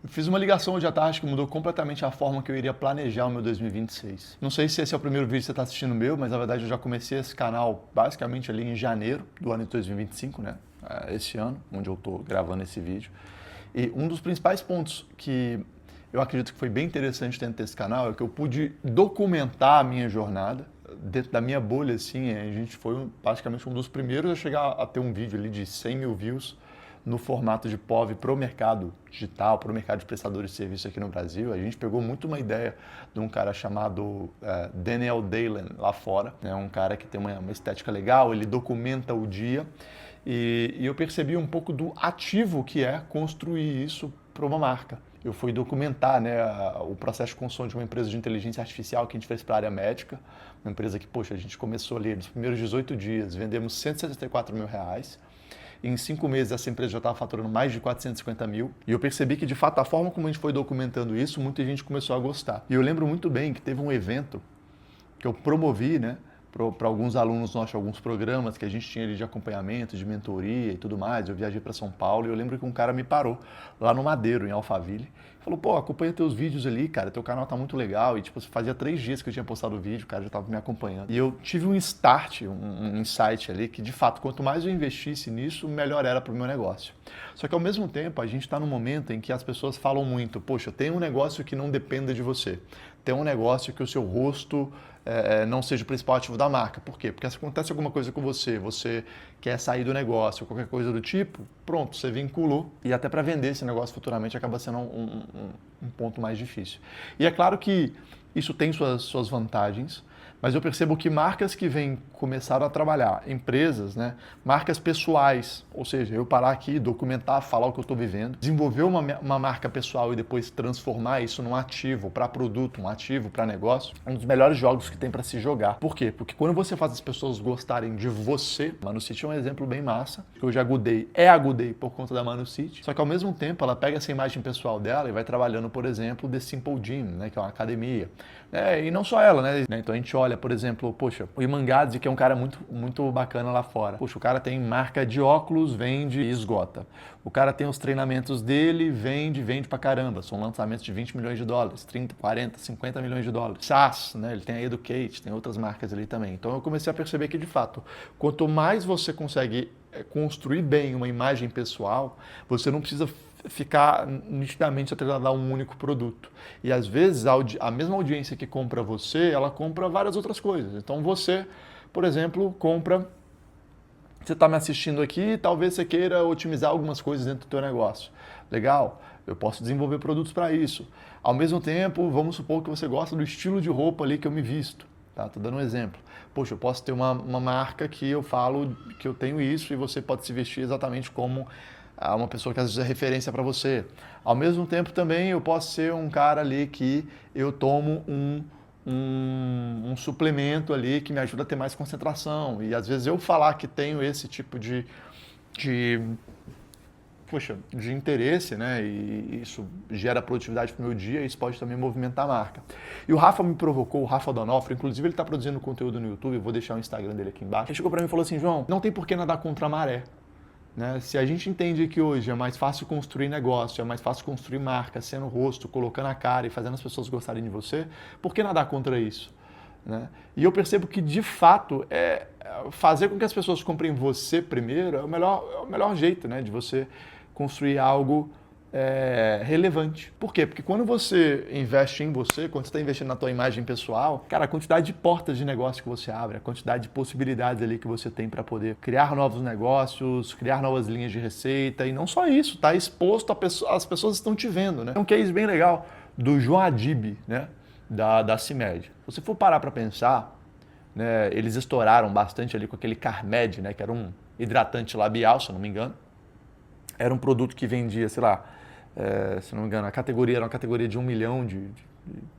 Eu fiz uma ligação hoje à tarde que mudou completamente a forma que eu iria planejar o meu 2026. Não sei se esse é o primeiro vídeo que você está assistindo meu, mas na verdade eu já comecei esse canal basicamente ali em janeiro do ano de 2025, né? Esse ano, onde eu estou gravando esse vídeo. E um dos principais pontos que eu acredito que foi bem interessante dentro desse canal é que eu pude documentar a minha jornada. Dentro da minha bolha, assim, a gente foi basicamente um dos primeiros a chegar a ter um vídeo ali de 100 mil views no formato de POV para o mercado digital, para o mercado de prestadores de serviço aqui no Brasil. A gente pegou muito uma ideia de um cara chamado Daniel Dalen lá fora, né? Um cara que tem uma estética legal, ele documenta o dia e eu percebi um pouco do ativo que é construir isso para uma marca. Eu fui documentar, né, o processo de construção de uma empresa de inteligência artificial que a gente fez para a área médica, uma empresa que, poxa, a gente começou ali nos primeiros 18 dias, vendemos R$164 mil, e em 5 meses essa empresa já estava faturando mais de 450 mil, e eu percebi que, de fato, a forma como a gente foi documentando isso, muita gente começou a gostar. E eu lembro muito bem que teve um evento que eu promovi, né, para alguns alunos nossos, alguns programas que a gente tinha ali de acompanhamento, de mentoria e tudo mais. Eu viajei para São Paulo e eu lembro que um cara me parou lá no Madeiro, em Alphaville. Falou, pô, acompanha teus vídeos ali, cara, teu canal tá muito legal. E tipo, fazia 3 dias que eu tinha postado o vídeo, o cara já tava me acompanhando. E eu tive um start, um insight ali, que de fato, quanto mais eu investisse nisso, melhor era pro meu negócio. Só que ao mesmo tempo, a gente tá num momento em que as pessoas falam muito, poxa, tem um negócio que não dependa de você. Tem um negócio que o seu rosto não seja o principal ativo da marca. Por quê? Porque se acontece alguma coisa com você, você quer sair do negócio, qualquer coisa do tipo, pronto, você vinculou. E até para vender esse negócio futuramente acaba sendo um ponto mais difícil. E é claro que isso tem suas vantagens, mas eu percebo que marcas que vêm começaram a trabalhar, empresas, né, marcas pessoais, ou seja, eu parar aqui, documentar, falar o que eu estou vivendo, desenvolver uma marca pessoal e depois transformar isso num ativo para produto, um ativo para negócio, é um dos melhores jogos que tem para se jogar. Por quê? Porque quando você faz as pessoas gostarem de você, Manu City é um exemplo bem massa, que eu já agudei por conta da Manu City, só que ao mesmo tempo ela pega essa imagem pessoal dela e vai trabalhando, por exemplo, The Simple Gym, né, que é uma academia. E não só ela, né? Então a gente olha, por exemplo, poxa, o Imangadze, que é um cara muito bacana lá fora. Poxa, o cara tem marca de óculos, vende e esgota. O cara tem os treinamentos dele, vende pra caramba. São lançamentos de 20 milhões de dólares, 30, 40, 50 milhões de dólares. SaaS, né? Ele tem a Educate, tem outras marcas ali também. Então eu comecei a perceber que, de fato, quanto mais você consegue construir bem uma imagem pessoal, você não precisa ficar nitidamente atrelado a um único produto. E às vezes a mesma audiência que compra você, ela compra várias outras coisas. Então você, por exemplo, você está me assistindo aqui, talvez você queira otimizar algumas coisas dentro do teu negócio. Legal, eu posso desenvolver produtos para isso. Ao mesmo tempo, vamos supor que você gosta do estilo de roupa ali que eu me visto. Tá? Tô dando um exemplo. Poxa, eu posso ter uma marca que eu falo que eu tenho isso e você pode se vestir exatamente como uma pessoa que às vezes é referência para você. Ao mesmo tempo também eu posso ser um cara ali que eu tomo um suplemento ali que me ajuda a ter mais concentração. E às vezes eu falar que tenho esse tipo de interesse, né? E isso gera produtividade para o meu dia, e isso pode também movimentar a marca. E o Rafa me provocou, o Rafa Donofrio, inclusive ele está produzindo conteúdo no YouTube, eu vou deixar o Instagram dele aqui embaixo. Ele chegou para mim e falou assim, João, não tem por que nadar contra a maré. Né? Se a gente entende que hoje é mais fácil construir negócio, é mais fácil construir marca, sendo o rosto, colocando a cara e fazendo as pessoas gostarem de você, por que nadar contra isso? Né? E eu percebo que, de fato, fazer com que as pessoas comprem você primeiro é o melhor jeito, né, de você construir algo relevante. Por quê? Porque quando você investe em você, quando você está investindo na tua imagem pessoal, cara, a quantidade de portas de negócio que você abre, a quantidade de possibilidades ali que você tem para poder criar novos negócios, criar novas linhas de receita, e não só isso, tá exposto as pessoas estão te vendo, né? Um case bem legal do João Adib, né, da CIMED. Se você for parar para pensar, né, eles estouraram bastante ali com aquele Carmed, né, que era um hidratante labial, se eu não me engano. Era um produto que vendia, sei lá, se não me engano, a categoria era uma categoria de 1 milhão de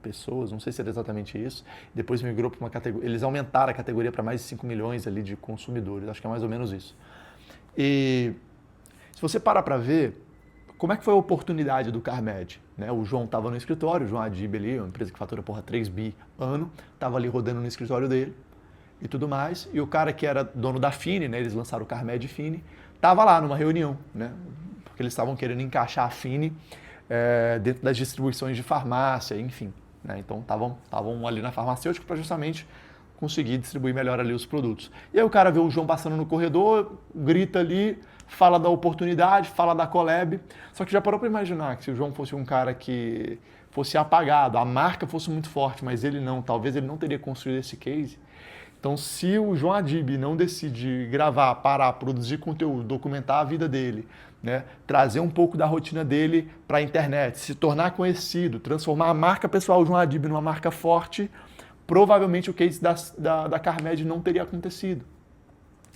pessoas, não sei se era exatamente isso. Depois migrou para uma categoria, eles aumentaram a categoria para mais de 5 milhões ali de consumidores, acho que é mais ou menos isso. E se você parar para ver, como é que foi a oportunidade do Carmed? Né? O João estava no escritório, o João Adib ali, uma empresa que fatura 3 bi ano, estava ali rodando no escritório dele e tudo mais. E o cara que era dono da Fini, né, eles lançaram o Carmed Fini, estava lá numa reunião, né, porque eles estavam querendo encaixar a Fini dentro das distribuições de farmácia, enfim. Né? Então estavam ali na farmacêutica para justamente conseguir distribuir melhor ali os produtos. E aí o cara vê o João passando no corredor, grita ali, fala da oportunidade, fala da collab, só que já parou para imaginar que se o João fosse um cara que fosse apagado, a marca fosse muito forte, mas ele não, talvez ele não teria construído esse case. Então, se o João Adib não decide gravar, parar, produzir conteúdo, documentar a vida dele, né, trazer um pouco da rotina dele para a internet, se tornar conhecido, transformar a marca pessoal João Adib numa marca forte, provavelmente o case da Carmed não teria acontecido.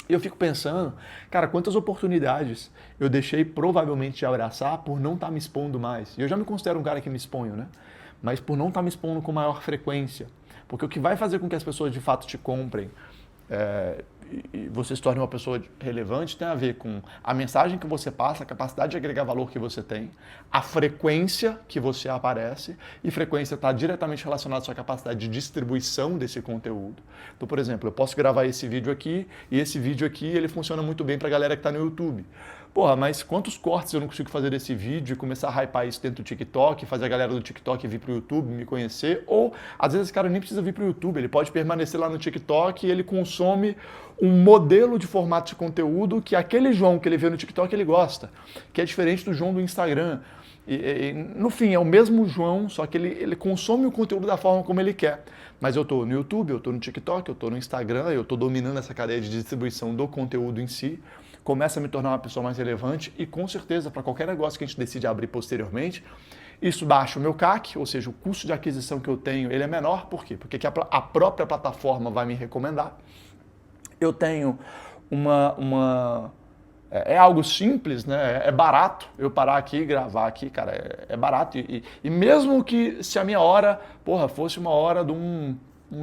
E eu fico pensando, cara, quantas oportunidades eu deixei provavelmente de abraçar por não estar me expondo mais. E eu já me considero um cara que me exponho, né? Mas por não estar me expondo com maior frequência. Porque o que vai fazer com que as pessoas de fato te comprem e você se torne uma pessoa relevante tem a ver com a mensagem que você passa, a capacidade de agregar valor que você tem, a frequência que você aparece, e frequência está diretamente relacionada à sua capacidade de distribuição desse conteúdo. Então, por exemplo, eu posso gravar esse vídeo aqui, e esse vídeo aqui ele funciona muito bem para a galera que está no YouTube. Porra, mas quantos cortes eu não consigo fazer desse vídeo e começar a hypar isso dentro do TikTok, fazer a galera do TikTok vir pro YouTube, me conhecer? Ou, às vezes, esse cara nem precisa vir pro YouTube, ele pode permanecer lá no TikTok e ele consome um modelo de formato de conteúdo que aquele João que ele vê no TikTok ele gosta, que é diferente do João do Instagram. No fim, é o mesmo João, só que ele consome o conteúdo da forma como ele quer. Mas eu estou no YouTube, eu estou no TikTok, eu estou no Instagram, eu estou dominando essa cadeia de distribuição do conteúdo em si, começa a me tornar uma pessoa mais relevante e, com certeza, para qualquer negócio que a gente decide abrir posteriormente, isso baixa o meu CAC, ou seja, o custo de aquisição que eu tenho, ele é menor. Por quê? Porque a própria plataforma vai me recomendar. Eu tenho é algo simples, né? É barato eu parar aqui e gravar aqui, cara, é barato. E mesmo que se a minha hora, porra, fosse uma hora de um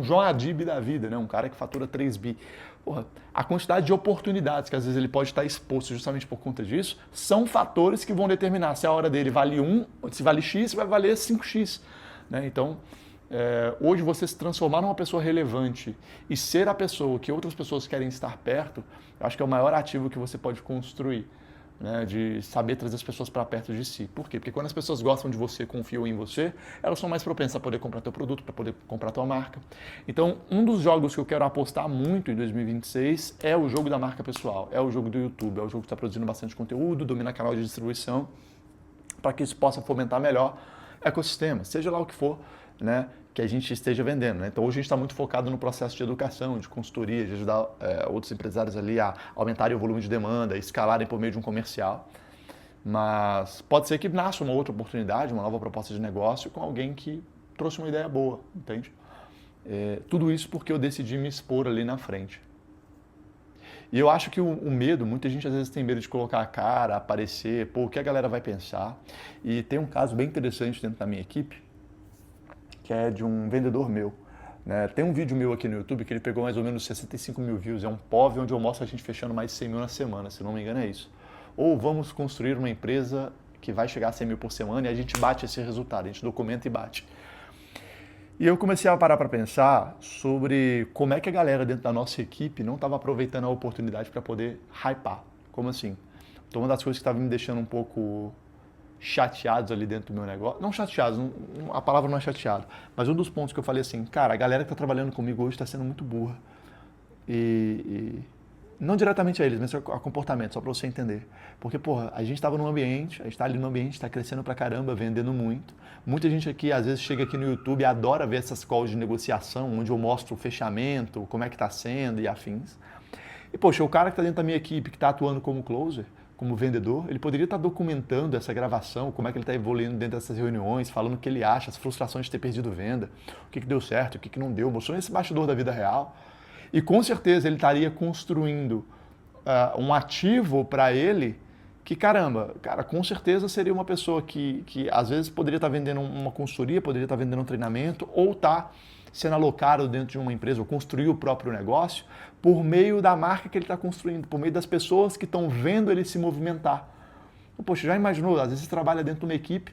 João Adib da vida, né? Um cara que fatura 3 bi. Porra, a quantidade de oportunidades que às vezes ele pode estar exposto justamente por conta disso, são fatores que vão determinar se a hora dele vale 1, se vale X, vai valer 5X. Né? Então, hoje você se transformar numa pessoa relevante e ser a pessoa que outras pessoas querem estar perto, eu acho que é o maior ativo que você pode construir. Né, de saber trazer as pessoas para perto de si. Por quê? Porque quando as pessoas gostam de você, confiam em você, elas são mais propensas a poder comprar teu produto, para poder comprar tua marca. Então, um dos jogos que eu quero apostar muito em 2026 é o jogo da marca pessoal, é o jogo do YouTube, é o jogo que está produzindo bastante conteúdo, domina canal de distribuição, para que isso possa fomentar melhor o ecossistema, seja lá o que for, né, que a gente esteja vendendo. Né? Então hoje a gente está muito focado no processo de educação, de consultoria, de ajudar outros empresários ali a aumentarem o volume de demanda, escalarem por meio de um comercial. Mas pode ser que nasça uma outra oportunidade, uma nova proposta de negócio com alguém que trouxe uma ideia boa, entende? Tudo isso porque eu decidi me expor ali na frente. E eu acho que o medo, muita gente às vezes tem medo de colocar a cara, aparecer, o que a galera vai pensar. E tem um caso bem interessante dentro da minha equipe, que é de um vendedor meu. Né? Tem um vídeo meu aqui no YouTube que ele pegou mais ou menos 65 mil views, é um POV onde eu mostro a gente fechando mais de 100 mil na semana, se não me engano é isso. Ou vamos construir uma empresa que vai chegar a 100 mil por semana e a gente bate esse resultado, a gente documenta e bate. E eu comecei a parar para pensar sobre como é que a galera dentro da nossa equipe não estava aproveitando a oportunidade para poder hypar. Como assim? Então uma das coisas que estava me deixando um pouco chateados ali dentro do meu negócio, não chateados, a palavra não é chateado, mas um dos pontos que eu falei assim, cara, a galera que está trabalhando comigo hoje está sendo muito burra. E não diretamente a eles, mas a comportamento, só para você entender. Porque, porra, a gente estava num ambiente, a gente está ali no ambiente, está crescendo pra caramba, vendendo muito. Muita gente aqui, às vezes, chega aqui no YouTube e adora ver essas calls de negociação, onde eu mostro o fechamento, como é que está sendo e afins. E, poxa, o cara que está dentro da minha equipe, que está atuando como closer, como vendedor, ele poderia estar documentando essa gravação, como é que ele está evoluindo dentro dessas reuniões, falando o que ele acha, as frustrações de ter perdido venda, o que deu certo, o que não deu, mostrando esse bastidor da vida real. E com certeza ele estaria construindo um ativo para ele que, caramba, cara, com certeza seria uma pessoa que às vezes poderia estar vendendo uma consultoria, poderia estar vendendo um treinamento, ou está sendo alocado dentro de uma empresa, ou construir o próprio negócio, por meio da marca que ele está construindo, por meio das pessoas que estão vendo ele se movimentar. Então, poxa, já imaginou? Às vezes você trabalha dentro de uma equipe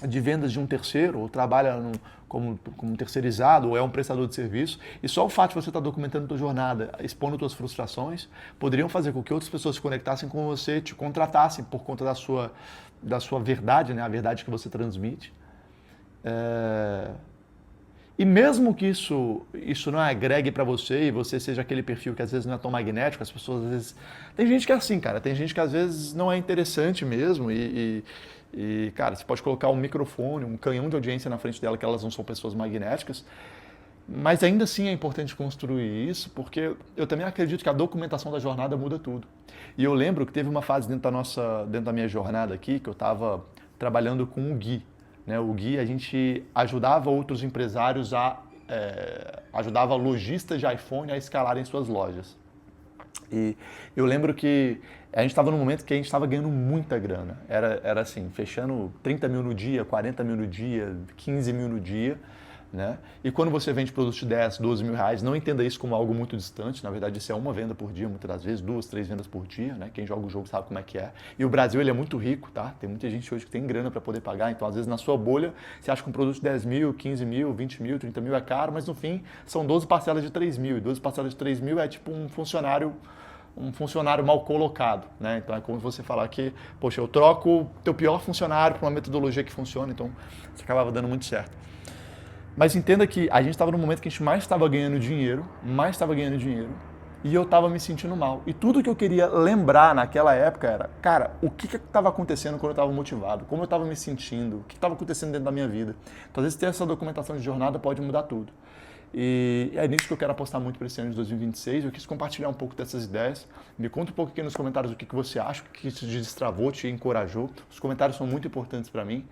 de vendas de um terceiro, ou trabalha como terceirizado, ou é um prestador de serviço, e só o fato de você estar documentando a tua jornada, expondo tuas frustrações, poderiam fazer com que outras pessoas se conectassem com você, te contratassem por conta da sua verdade, né? A verdade que você transmite. E mesmo que isso não agregue para você e você seja aquele perfil que às vezes não é tão magnético, as pessoas às vezes... Tem gente que é assim, cara, tem gente que às vezes não é interessante mesmo e, cara, você pode colocar um microfone, um canhão de audiência na frente dela que elas não são pessoas magnéticas, mas ainda assim é importante construir isso, porque eu também acredito que a documentação da jornada muda tudo. E eu lembro que teve uma fase dentro da minha jornada aqui, que eu estava trabalhando com o Gui. Né? O Gui, a gente ajudava outros empresários ajudava lojistas de iPhone a escalarem suas lojas. E eu lembro que a gente estava num momento que a gente estava ganhando muita grana. Era assim, fechando 30 mil no dia, 40 mil no dia, 15 mil no dia. Né? E quando você vende produtos de 10, 12 mil reais, não entenda isso como algo muito distante. Na verdade, isso é uma venda por dia, muitas das vezes, 2, 3 vendas por dia. Né? Quem joga o jogo sabe como é que é. E o Brasil ele é muito rico, tá? Tem muita gente hoje que tem grana para poder pagar. Então, às vezes, na sua bolha, você acha que um produto de 10 mil, 15 mil, 20 mil, 30 mil é caro, mas no fim são 12 parcelas de 3 mil. E 12 parcelas de 3 mil é tipo um funcionário mal colocado, né? Então é como você falar que, poxa, eu troco o teu pior funcionário por uma metodologia que funciona, então isso acabava dando muito certo. Mas entenda que a gente estava num momento que a gente mais estava ganhando dinheiro, e eu estava me sentindo mal. E tudo que eu queria lembrar naquela época era, cara, o que estava acontecendo quando eu estava motivado? Como eu estava me sentindo? O que estava acontecendo dentro da minha vida? Então, às vezes, ter essa documentação de jornada pode mudar tudo. E é nisso que eu quero apostar muito para esse ano de 2026. Eu quis compartilhar um pouco dessas ideias. Me conta um pouco aqui nos comentários o que você acha, o que isso te destravou, te encorajou. Os comentários são muito importantes para mim.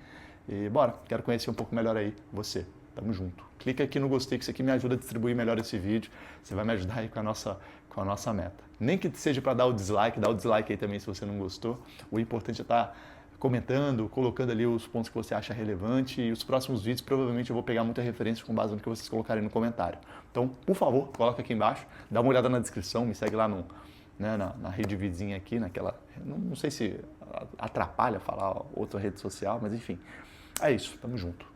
E bora, quero conhecer um pouco melhor aí você. Tamo junto. Clica aqui no gostei, que isso aqui me ajuda a distribuir melhor esse vídeo. Você vai me ajudar aí com a nossa meta. Nem que seja para dar o dislike aí também se você não gostou. O importante é estar comentando, colocando ali os pontos que você acha relevante, e os próximos vídeos provavelmente eu vou pegar muita referência com base no que vocês colocarem no comentário. Então, por favor, coloca aqui embaixo, dá uma olhada na descrição, me segue lá na rede vizinha aqui, naquela... Não sei se atrapalha falar outra rede social, mas enfim. É isso, tamo junto.